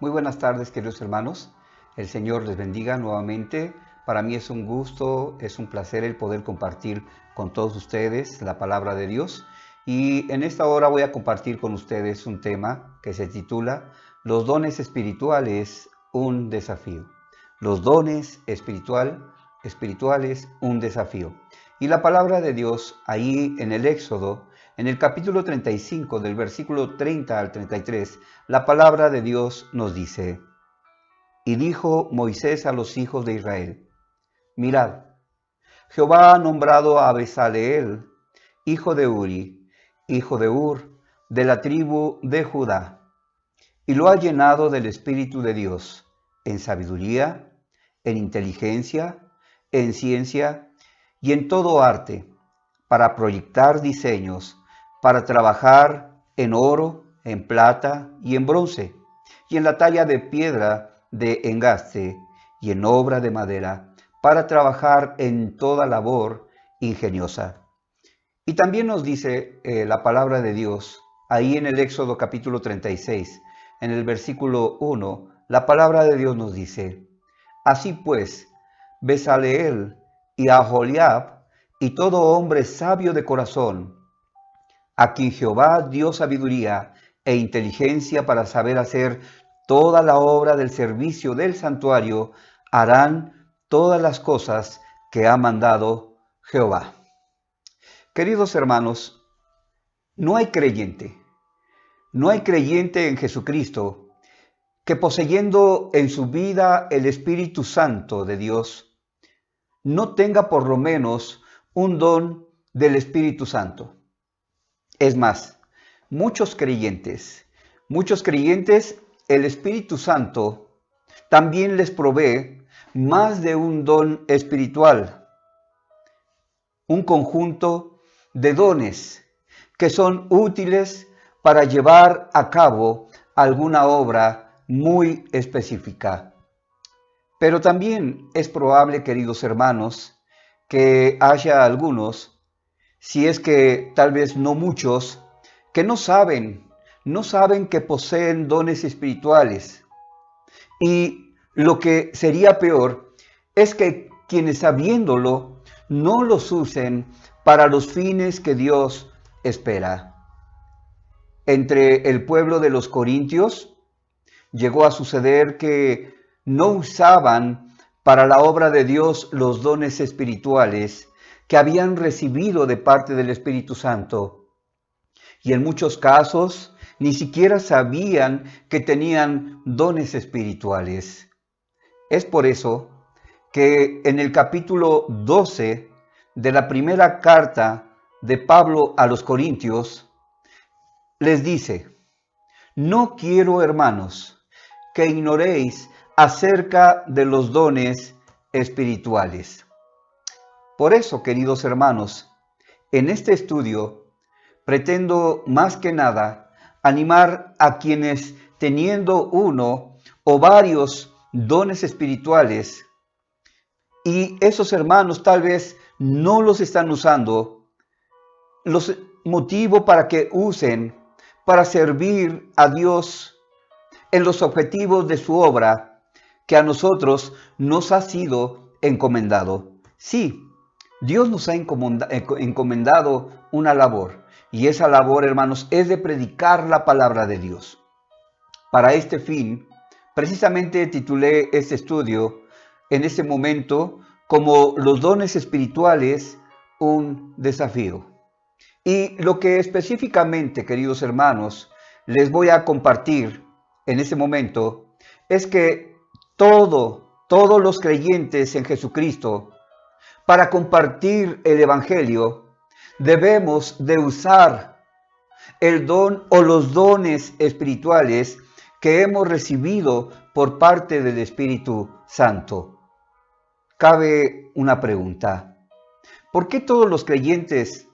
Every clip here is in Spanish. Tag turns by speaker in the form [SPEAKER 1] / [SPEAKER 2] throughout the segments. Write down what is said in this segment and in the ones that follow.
[SPEAKER 1] Muy buenas tardes, queridos hermanos. El Señor les bendiga nuevamente. Para mí es un gusto, es un placer el poder compartir con todos ustedes la palabra de Dios. Y en esta hora voy a compartir con ustedes un tema que se titula Los dones espirituales, un desafío. Los dones espirituales, un desafío. Y la palabra de Dios ahí en el Éxodo, en el capítulo 35, del versículo 30 al 33, la palabra de Dios nos dice: Y dijo Moisés a los hijos de Israel: Mirad, Jehová ha nombrado a Bezaleel, hijo de Uri, hijo de Ur, de la tribu de Judá, y lo ha llenado del Espíritu de Dios, en sabiduría, en inteligencia, en ciencia y en todo arte, para proyectar diseños, para trabajar en oro, en plata y en bronce, y en la talla de piedra de engaste y en obra de madera, para trabajar en toda labor ingeniosa. Y también nos dice la palabra de Dios, ahí en el Éxodo capítulo 36, en el versículo 1, la palabra de Dios nos dice: Así pues, Bezaleel y Aholiab y todo hombre sabio de corazón, a quien Jehová dio sabiduría e inteligencia para saber hacer toda la obra del servicio del santuario, harán todas las cosas que ha mandado Jehová. Queridos hermanos, no hay creyente en Jesucristo que, poseyendo en su vida el Espíritu Santo de Dios, no tenga por lo menos un don del Espíritu Santo. Es más, muchos creyentes, el Espíritu Santo también les provee más de un don espiritual, un conjunto de dones que son útiles para llevar a cabo alguna obra muy específica. Pero también es probable, queridos hermanos, que haya algunos, si es que tal vez no muchos, que no saben que poseen dones espirituales. Y lo que sería peor es que quienes, sabiéndolo, no los usen para los fines que Dios espera. Entre el pueblo de los corintios llegó a suceder que no usaban para la obra de Dios los dones espirituales que habían recibido de parte del Espíritu Santo. Y en muchos casos ni siquiera sabían que tenían dones espirituales. Es por eso que en el capítulo 12 de la primera carta de Pablo a los Corintios les dice: No quiero, hermanos, que ignoréis acerca de los dones espirituales. Por eso, queridos hermanos, en este estudio pretendo más que nada animar a quienes, teniendo uno o varios dones espirituales, y esos hermanos tal vez no los están usando, los motivo para que usen para servir a Dios en los objetivos de su obra que a nosotros nos ha sido encomendado. Sí, Dios nos ha encomendado una labor, y esa labor, hermanos, es de predicar la palabra de Dios. Para este fin, precisamente titulé este estudio en este momento como Los dones espirituales, un desafío. Y lo que específicamente, queridos hermanos, les voy a compartir en este momento es que todos los creyentes en Jesucristo, para compartir el Evangelio, debemos de usar el don o los dones espirituales que hemos recibido por parte del Espíritu Santo. Cabe una pregunta: ¿Por qué todos los creyentes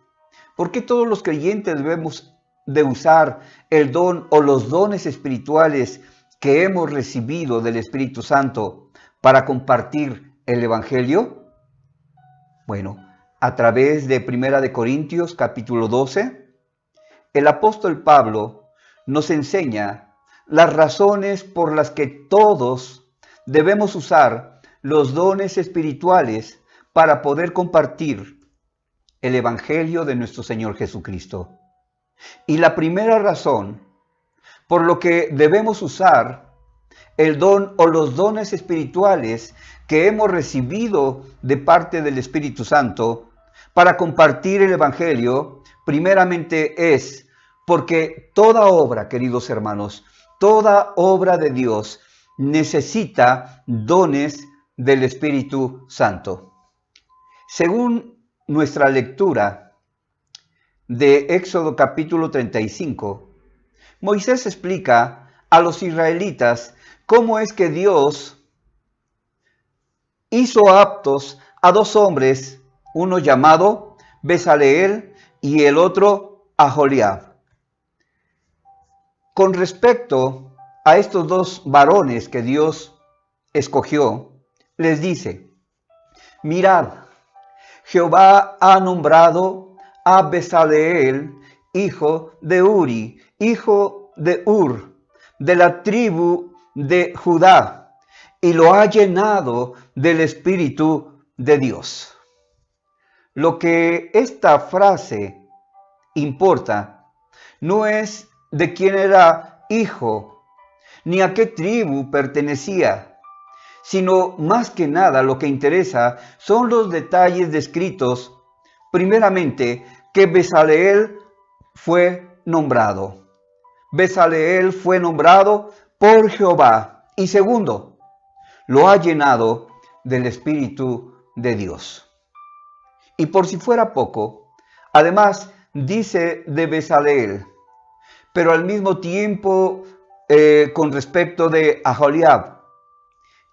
[SPEAKER 1] debemos de usar el don o los dones espirituales que hemos recibido del Espíritu Santo para compartir el Evangelio? Bueno, a través de 1 Corintios capítulo 12, el apóstol Pablo nos enseña las razones por las que todos debemos usar los dones espirituales para poder compartir el Evangelio de nuestro Señor Jesucristo. Y la primera razón por lo que debemos usar el don o los dones espirituales que hemos recibido de parte del Espíritu Santo para compartir el Evangelio, primeramente es porque toda obra, queridos hermanos, toda obra de Dios necesita dones del Espíritu Santo. Según nuestra lectura de Éxodo capítulo 35, Moisés explica a los israelitas cómo es que Dios hizo aptos a dos hombres, uno llamado Bezaleel y el otro Aholiab. Con respecto a estos dos varones que Dios escogió, les dice: mirad, Jehová ha nombrado a Bezaleel, hijo de Uri, hijo de Ur, de la tribu de Judá, y lo ha llenado del Espíritu de Dios. Lo que esta frase importa no es de quién era hijo, ni a qué tribu pertenecía, sino más que nada lo que interesa son los detalles descritos. Primeramente, que Bezaleel fue nombrado. Bezaleel fue nombrado por Jehová. Y segundo, lo ha llenado del Espíritu de Dios. Y por si fuera poco, además dice de Bezaleel, pero al mismo tiempo con respecto de Aholiab,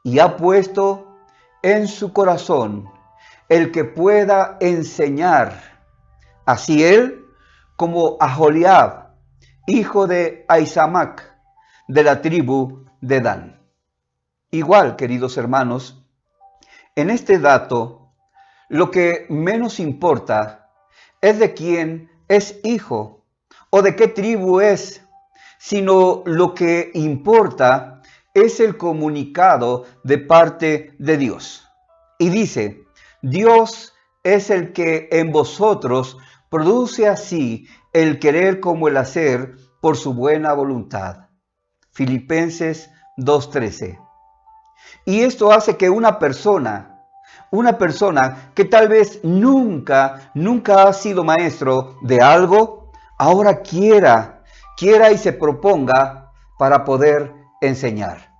[SPEAKER 1] y ha puesto en su corazón el que pueda enseñar, así él como Aholiab, hijo de Ahisamac, de la tribu de Dan. Igual, queridos hermanos, en este dato, lo que menos importa es de quién es hijo o de qué tribu es, sino lo que importa es el comunicado de parte de Dios. Y dice: Dios es el que en vosotros produce así el querer como el hacer por su buena voluntad. Filipenses 2:13. Y esto hace que una persona que tal vez nunca ha sido maestro de algo, ahora quiera y se proponga para poder enseñar.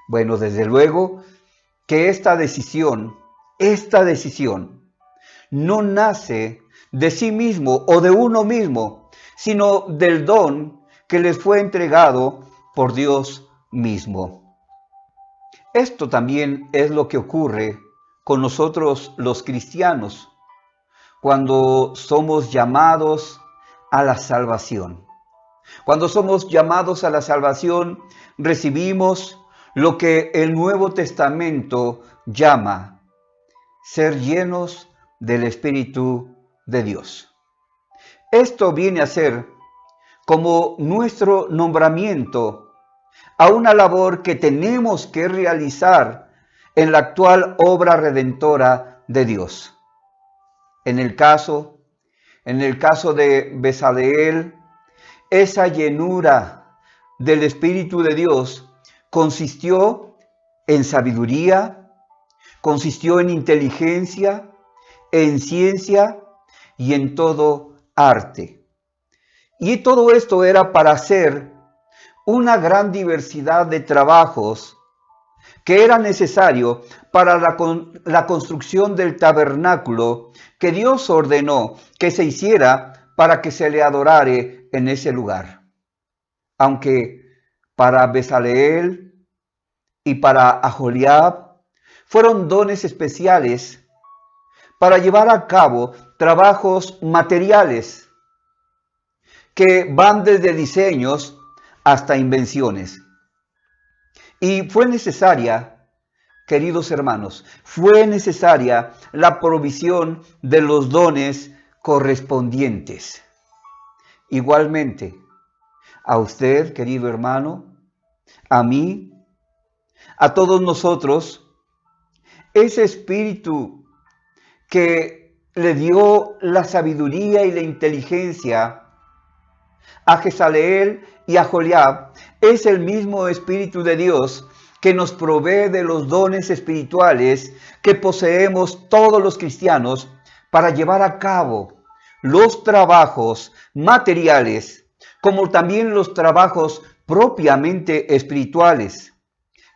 [SPEAKER 1] Bueno, desde luego que esta decisión no nace de sí mismo o de uno mismo, sino del don que les fue entregado por Dios mismo. Esto también es lo que ocurre con nosotros los cristianos cuando somos llamados a la salvación. Cuando somos llamados a la salvación, recibimos lo que el Nuevo Testamento llama ser llenos del Espíritu de Dios. Esto viene a ser como nuestro nombramiento a una labor que tenemos que realizar en la actual obra redentora de Dios. En el caso de Bezaleel, esa llenura del Espíritu de Dios consistió en sabiduría, consistió en inteligencia, en ciencia y en todo arte. Y todo esto era para hacer una gran diversidad de trabajos que era necesario para la construcción del tabernáculo que Dios ordenó que se hiciera para que se le adorare en ese lugar. Aunque para Bezaleel y para Aholiab fueron dones especiales para llevar a cabo trabajos materiales que van desde diseños hasta invenciones. Y fue necesaria, queridos hermanos, fue necesaria la provisión de los dones correspondientes. Igualmente, a usted, querido hermano, a mí, a todos nosotros, ese espíritu que le dio la sabiduría y la inteligencia a Jezaleel y a Joliab, es el mismo Espíritu de Dios que nos provee de los dones espirituales que poseemos todos los cristianos para llevar a cabo los trabajos materiales, como también los trabajos propiamente espirituales,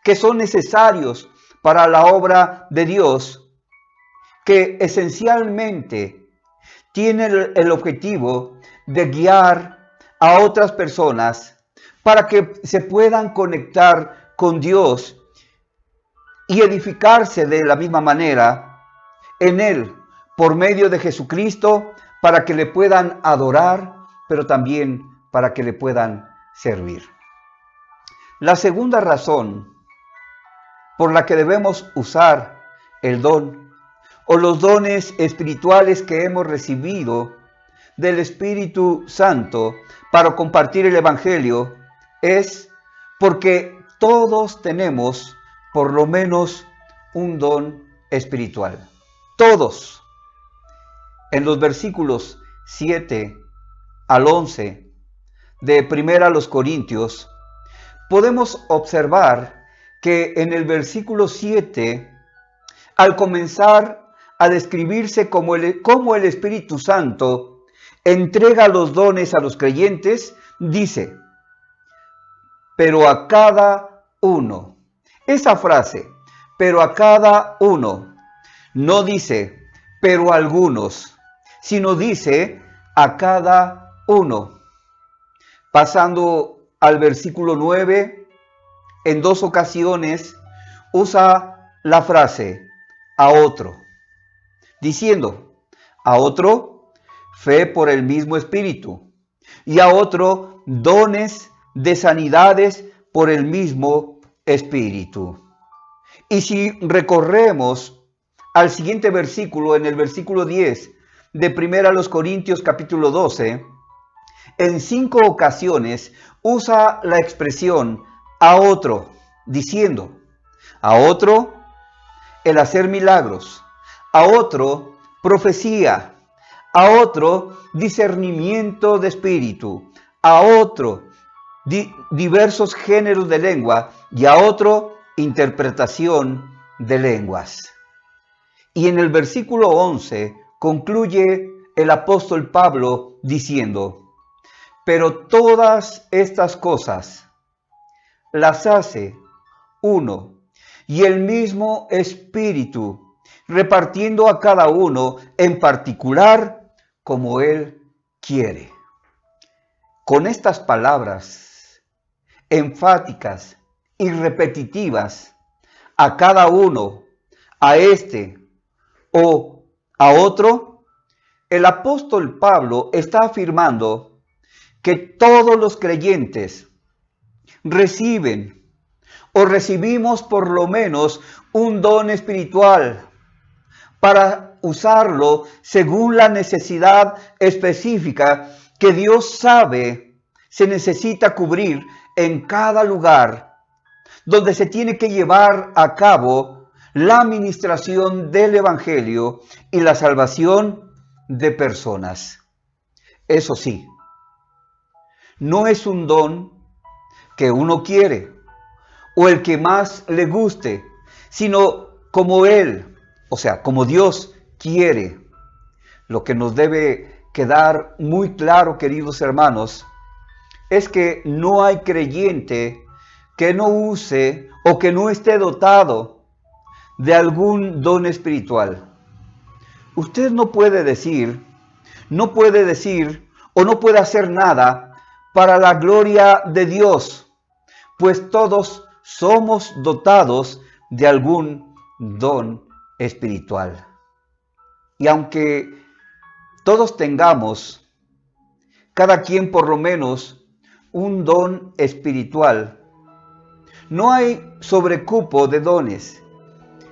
[SPEAKER 1] que son necesarios para la obra de Dios, que esencialmente tiene el objetivo de guiar a otras personas para que se puedan conectar con Dios y edificarse de la misma manera en Él, por medio de Jesucristo, para que le puedan adorar, pero también para que le puedan servir. La segunda razón por la que debemos usar el don o los dones espirituales que hemos recibido del Espíritu Santo para compartir el Evangelio es porque todos tenemos por lo menos un don espiritual. Todos. En los versículos 7 al 11 de 1 Corintios, podemos observar que en el versículo 7, al comenzar a describirse cómo el Espíritu Santo entrega los dones a los creyentes, dice, pero a cada uno. Esa frase, pero a cada uno, no dice, pero a algunos, sino dice, a cada uno. Pasando al versículo 9, en 2 ocasiones usa la frase, a otro, diciendo, a otro, fe por el mismo Espíritu, y a otro, dones de sanidades por el mismo Espíritu. Y si recorremos al siguiente versículo, en el versículo 10 de 1 Corintios capítulo 12, en 5 ocasiones usa la expresión a otro, diciendo, a otro el hacer milagros, a otro profecía, a otro discernimiento de espíritu, a otro diversos géneros de lengua y a otro interpretación de lenguas. Y en el versículo 11 concluye el apóstol Pablo diciendo, pero todas estas cosas las hace uno y el mismo Espíritu, repartiendo a cada uno en particular como Él quiere. Con estas palabras enfáticas y repetitivas, a cada uno, a este o a otro, el apóstol Pablo está afirmando que todos los creyentes reciben o recibimos por lo menos un don espiritual para usarlo según la necesidad específica que Dios sabe se necesita cubrir en cada lugar donde se tiene que llevar a cabo la administración del Evangelio y la salvación de personas. Eso sí, no es un don que uno quiere o el que más le guste, sino como Él, o sea, como Dios quiere. Lo que nos debe quedar muy claro, queridos hermanos, es que no hay creyente que no use o que no esté dotado de algún don espiritual. Usted no puede decir o no puede hacer nada para la gloria de Dios, pues todos somos dotados de algún don espiritual. Y aunque todos tengamos, cada quien por lo menos, un don espiritual, no hay sobrecupo de dones,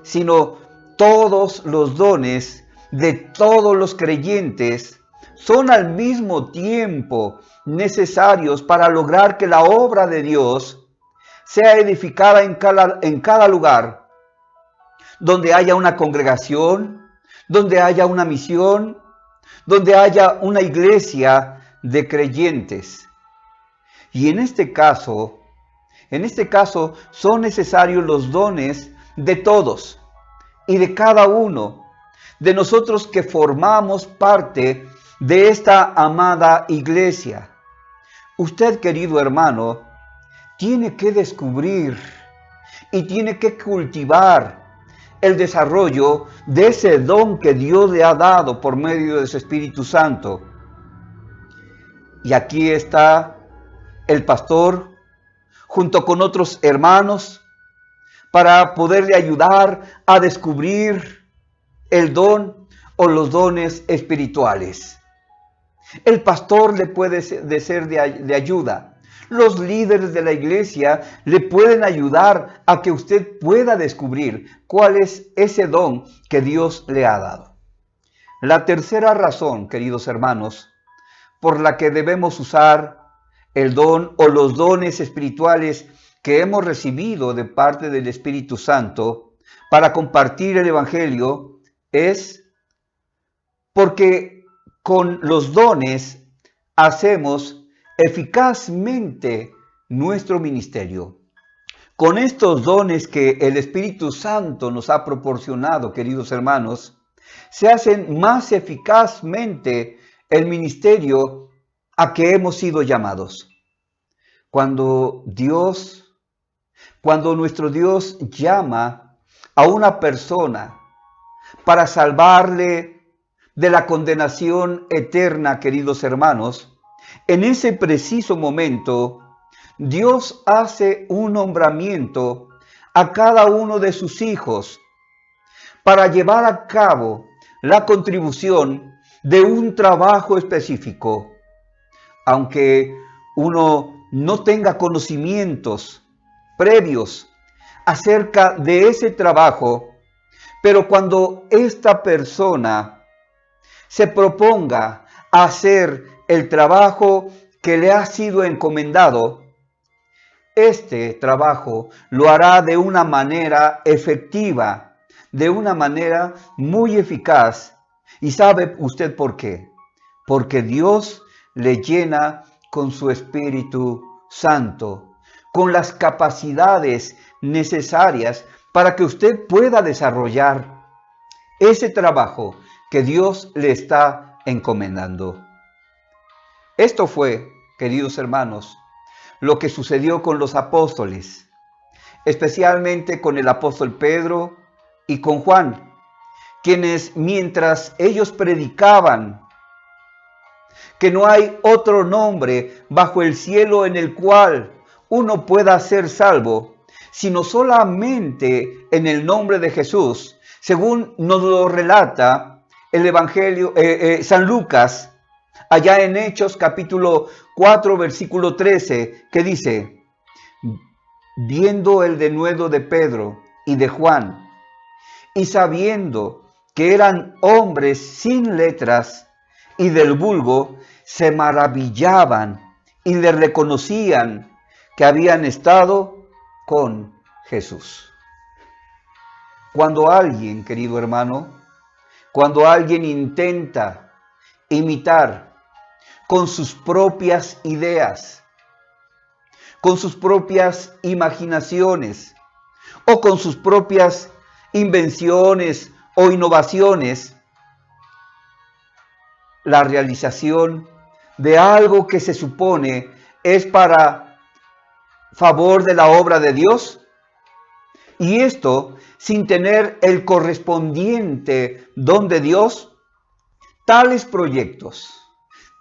[SPEAKER 1] sino todos los dones de todos los creyentes son al mismo tiempo necesarios para lograr que la obra de Dios sea edificada en cada lugar, donde haya una congregación, donde haya una misión, donde haya una iglesia de creyentes. Y en este caso son necesarios los dones de todos y de cada uno de nosotros que formamos parte de esta amada iglesia. Usted, querido hermano, tiene que descubrir y tiene que cultivar el desarrollo de ese don que Dios le ha dado por medio de su Espíritu Santo. Y aquí está el pastor junto con otros hermanos para poderle ayudar a descubrir el don o los dones espirituales. El pastor le puede ser de ayuda. Los líderes de la iglesia le pueden ayudar a que usted pueda descubrir cuál es ese don que Dios le ha dado. La tercera razón, queridos hermanos, por la que debemos usar el don o los dones espirituales que hemos recibido de parte del Espíritu Santo para compartir el Evangelio es porque con los dones hacemos eficazmente nuestro ministerio. Con estos dones que el Espíritu Santo nos ha proporcionado, queridos hermanos, se hacen más eficazmente el ministerio a que hemos sido llamados. Cuando nuestro Dios llama a una persona para salvarle de la condenación eterna, queridos hermanos, en ese preciso momento, Dios hace un nombramiento a cada uno de sus hijos para llevar a cabo la contribución de un trabajo específico. Aunque uno no tenga conocimientos previos acerca de ese trabajo, pero cuando esta persona se proponga a hacer el trabajo que le ha sido encomendado, este trabajo lo hará de una manera efectiva, de una manera muy eficaz. ¿Y sabe usted por qué? Porque Dios le llena con su Espíritu Santo, con las capacidades necesarias para que usted pueda desarrollar ese trabajo que Dios le está encomendando. Esto fue, queridos hermanos, lo que sucedió con los apóstoles, especialmente con el apóstol Pedro y con Juan, quienes mientras ellos predicaban que no hay otro nombre bajo el cielo en el cual uno pueda ser salvo, sino solamente en el nombre de Jesús, según nos lo relata el Evangelio, San Lucas, allá en Hechos capítulo 4, versículo 13, que dice: viendo el denuedo de Pedro y de Juan, y sabiendo que eran hombres sin letras y del vulgo, se maravillaban y le reconocían que habían estado con Jesús. Cuando alguien, querido hermano, cuando alguien intenta imitar con sus propias ideas, con sus propias imaginaciones o con sus propias invenciones o innovaciones, la realización de algo que se supone es para favor de la obra de Dios, y esto sin tener el correspondiente don de Dios, tales proyectos,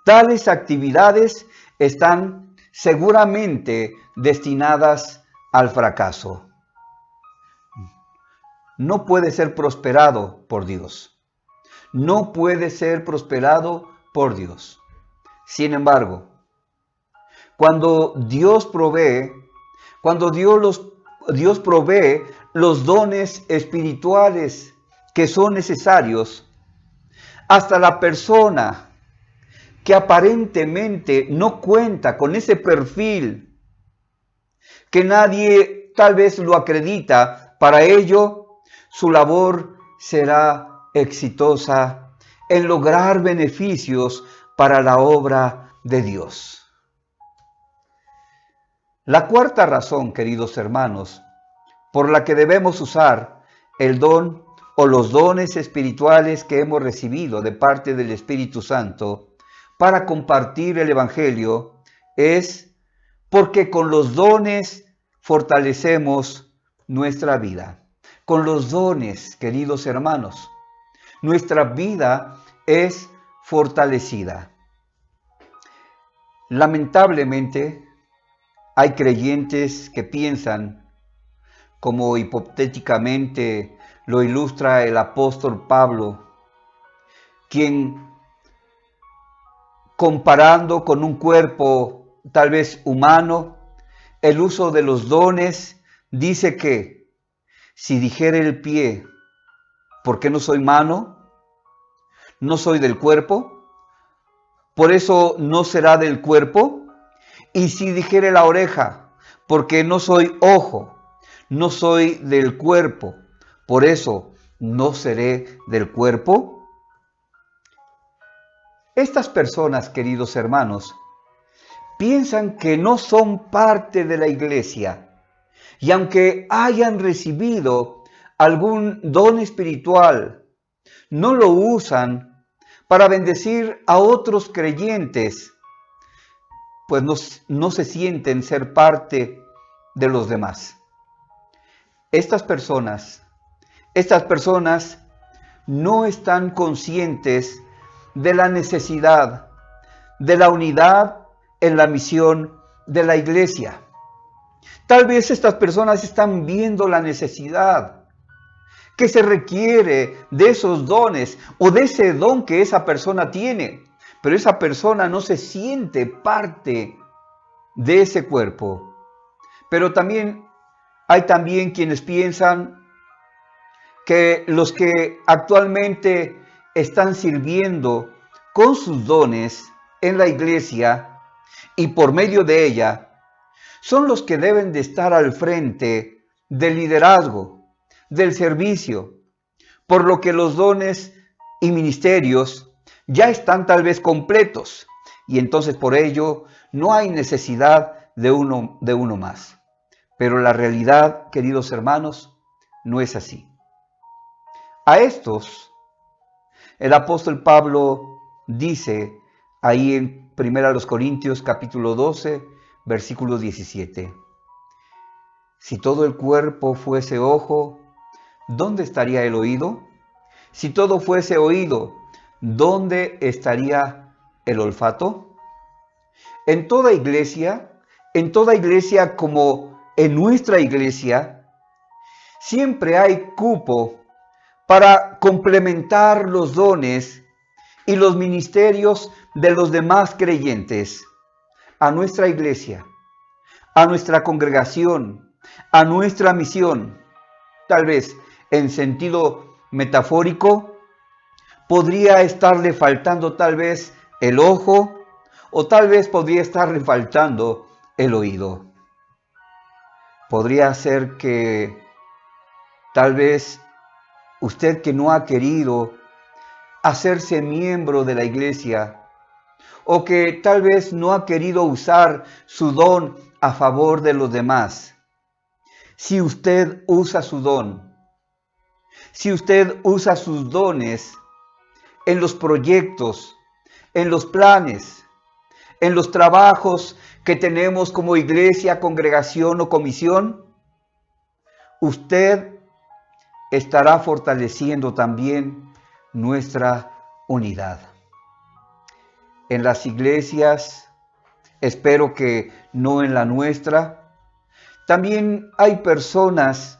[SPEAKER 1] tales actividades están seguramente destinadas al fracaso. No puede ser prosperado por Dios. No puede ser prosperado por Dios. Sin embargo, cuando Dios provee los dones espirituales que son necesarios, hasta la persona que aparentemente no cuenta con ese perfil que nadie tal vez lo acredita. Para ello, su labor será exitosa en lograr beneficios para la obra de Dios. La cuarta razón, queridos hermanos, por la que debemos usar el don o los dones espirituales que hemos recibido de parte del Espíritu Santo para compartir el Evangelio es porque con los dones fortalecemos nuestra vida. Con los dones, queridos hermanos, nuestra vida es fortalecida. Lamentablemente, hay creyentes que piensan, como hipotéticamente lo ilustra el apóstol Pablo, quien comparando con un cuerpo tal vez humano, el uso de los dones, dice que si dijere el pie, ¿por qué no soy mano? ¿No soy del cuerpo? ¿Por eso no será del cuerpo? Y si dijere la oreja, ¿por qué no soy ojo? No soy del cuerpo, por eso no seré del cuerpo. Estas personas, queridos hermanos, piensan que no son parte de la iglesia y aunque hayan recibido algún don espiritual, no lo usan para bendecir a otros creyentes, pues no se sienten ser parte de los demás. Estas personas no están conscientes de la necesidad de la unidad en la misión de la iglesia. Tal vez estas personas están viendo la necesidad que se requiere de esos dones o de ese don que esa persona tiene, pero esa persona no se siente parte de ese cuerpo. Pero hay quienes piensan que los que actualmente están sirviendo con sus dones en la iglesia y por medio de ella, son los que deben de estar al frente del liderazgo, del servicio, por lo que los dones y ministerios ya están tal vez completos y entonces por ello no hay necesidad de uno más. Pero la realidad, queridos hermanos, no es así. A estos, el apóstol Pablo dice ahí en 1 Corintios capítulo 12, versículo 17. Si todo el cuerpo fuese ojo, ¿dónde estaría el oído? Si todo fuese oído, ¿dónde estaría el olfato? En toda iglesia como en nuestra iglesia, siempre hay cupo para complementar los dones y los ministerios de los demás creyentes a nuestra iglesia, a nuestra congregación, a nuestra misión. Tal vez en sentido metafórico, podría estarle faltando tal vez el ojo o tal vez podría estarle faltando el oído. Podría ser que tal vez usted que no ha querido hacerse miembro de la iglesia o que tal vez no ha querido usar su don a favor de los demás. Si usted usa su don, si usted usa sus dones en los proyectos, en los planes, en los trabajos que tenemos como iglesia, congregación o comisión, usted estará fortaleciendo también nuestra unidad. En las iglesias, espero que no en la nuestra, también hay personas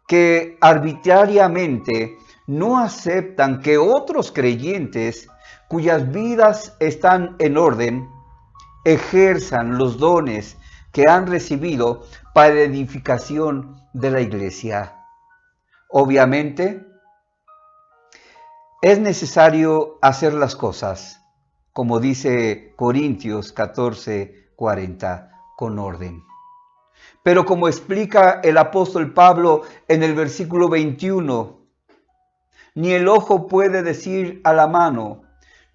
[SPEAKER 1] que arbitrariamente no aceptan que otros creyentes cuyas vidas están en orden ejerzan los dones que han recibido para la edificación de la iglesia. Obviamente, es necesario hacer las cosas, como dice Corintios 14:40, con orden. Pero como explica el apóstol Pablo en el versículo 21, ni el ojo puede decir a la mano,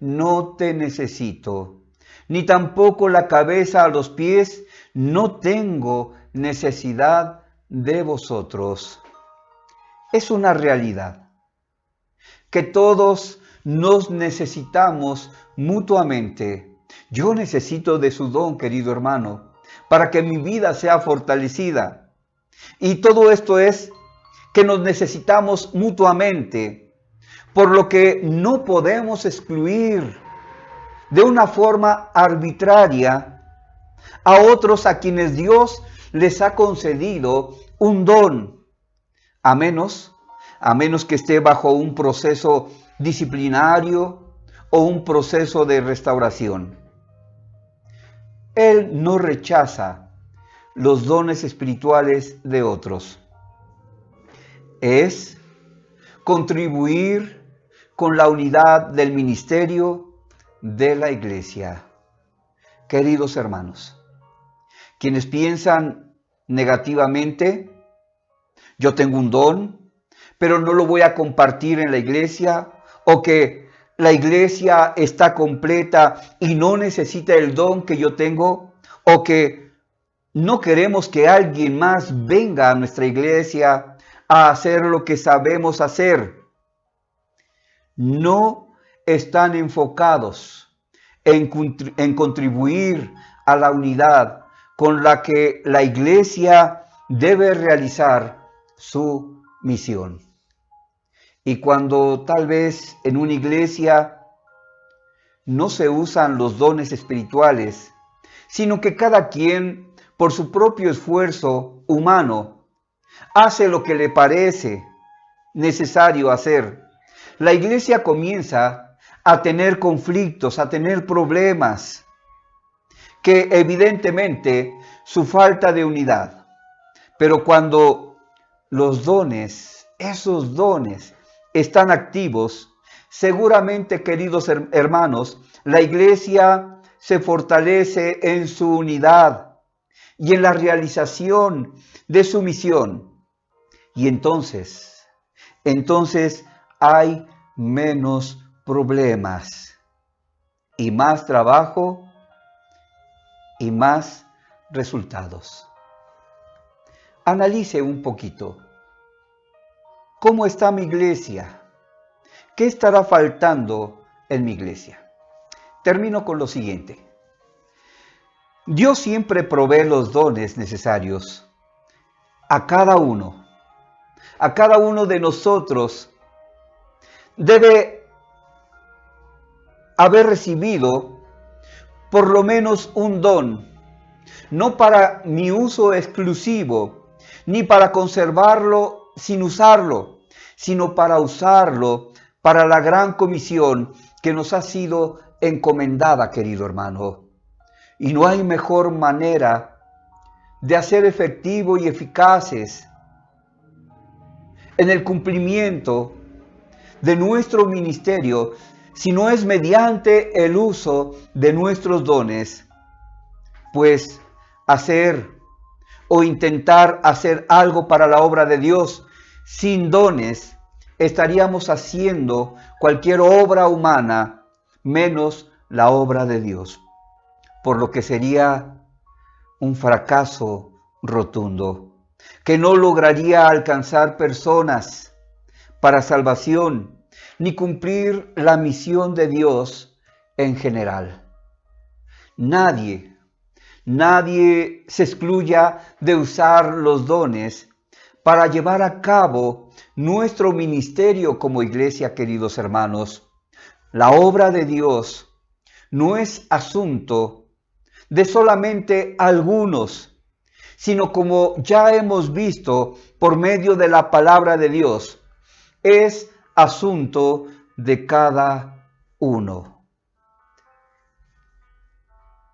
[SPEAKER 1] no te necesito, ni tampoco la cabeza a los pies, no tengo necesidad de vosotros. Es una realidad que todos nos necesitamos mutuamente. Yo necesito de su don, querido hermano, para que mi vida sea fortalecida. Y todo esto es que nos necesitamos mutuamente, por lo que no podemos excluir de una forma arbitraria a otros a quienes Dios les ha concedido un don, a menos que esté bajo un proceso disciplinario o un proceso de restauración. Él no rechaza los dones espirituales de otros. Es contribuir con la unidad del ministerio de la iglesia. Queridos hermanos, quienes piensan negativamente, yo tengo un don, pero no lo voy a compartir en la iglesia, o que la iglesia está completa y no necesita el don que yo tengo, o que no queremos que alguien más venga a nuestra iglesia a hacer lo que sabemos hacer. No están enfocados en contribuir a la unidad con la que la iglesia debe realizar su misión. Y cuando tal vez en una iglesia no se usan los dones espirituales, sino que cada quien, por su propio esfuerzo humano, hace lo que le parece necesario hacer, la iglesia comienza a tener conflictos, a tener problemas, que evidentemente su falta de unidad. Pero cuando los dones, esos dones, están activos, seguramente, queridos hermanos, la iglesia se fortalece en su unidad y en la realización de su misión. Y entonces hay menos problemas y más trabajo y más resultados. Analice un poquito. ¿Cómo está mi iglesia? ¿Qué estará faltando en mi iglesia? Termino con lo siguiente. Dios siempre provee los dones necesarios a cada uno de nosotros. Debe haber recibido por lo menos un don, no para mi uso exclusivo, ni para conservarlo sin usarlo, sino para usarlo para la gran comisión que nos ha sido encomendada, querido hermano. Y no hay mejor manera de hacer efectivo y eficaces en el cumplimiento de nuestro ministerio, si no es mediante el uso de nuestros dones, pues hacer o intentar hacer algo para la obra de Dios sin dones, estaríamos haciendo cualquier obra humana menos la obra de Dios, por lo que sería un fracaso rotundo, que no lograría alcanzar personas para salvación, ni cumplir la misión de Dios en general. Nadie se excluya de usar los dones para llevar a cabo nuestro ministerio como iglesia, queridos hermanos. La obra de Dios no es asunto de solamente algunos, sino, como ya hemos visto por medio de la palabra de Dios, es asunto de cada uno.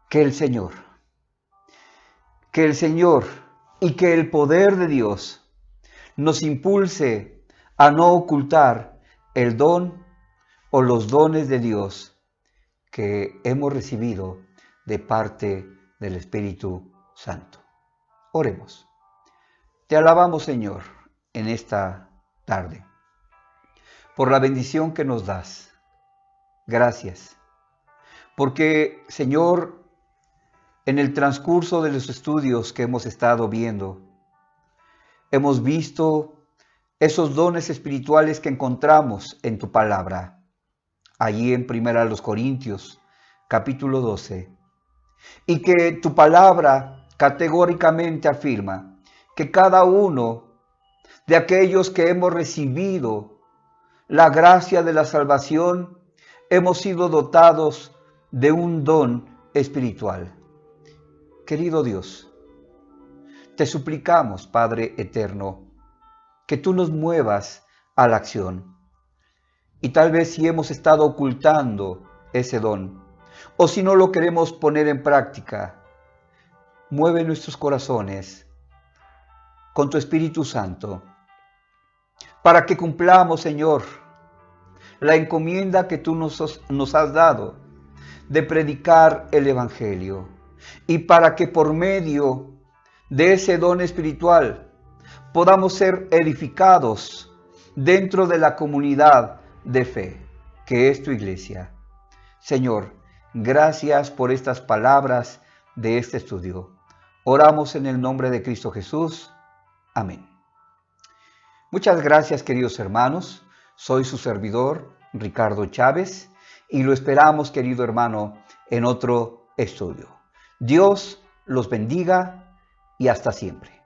[SPEAKER 1] Que el Señor y que el poder de Dios nos impulse a no ocultar el don o los dones de Dios que hemos recibido de parte del Espíritu Santo. Oremos. Te alabamos, Señor, en esta tarde, por la bendición que nos das. Gracias, porque, Señor, en el transcurso de los estudios que hemos estado viendo, hemos visto esos dones espirituales que encontramos en tu palabra, allí en 1 Corintios, capítulo 12, y que tu palabra categóricamente afirma que cada uno de aquellos que hemos recibido la gracia de la salvación, hemos sido dotados de un don espiritual. Querido Dios, te suplicamos, Padre eterno, que tú nos muevas a la acción. Y tal vez si hemos estado ocultando ese don, o si no lo queremos poner en práctica, mueve nuestros corazones con tu Espíritu Santo, para que cumplamos, Señor, la encomienda que tú nos has dado de predicar el Evangelio, y para que por medio de ese don espiritual podamos ser edificados dentro de la comunidad de fe, que es tu iglesia. Señor, gracias por estas palabras de este estudio. Oramos en el nombre de Cristo Jesús. Amén. Muchas gracias, queridos hermanos. Soy su servidor, Ricardo Chávez, y lo esperamos, querido hermano, en otro estudio. Dios los bendiga y hasta siempre.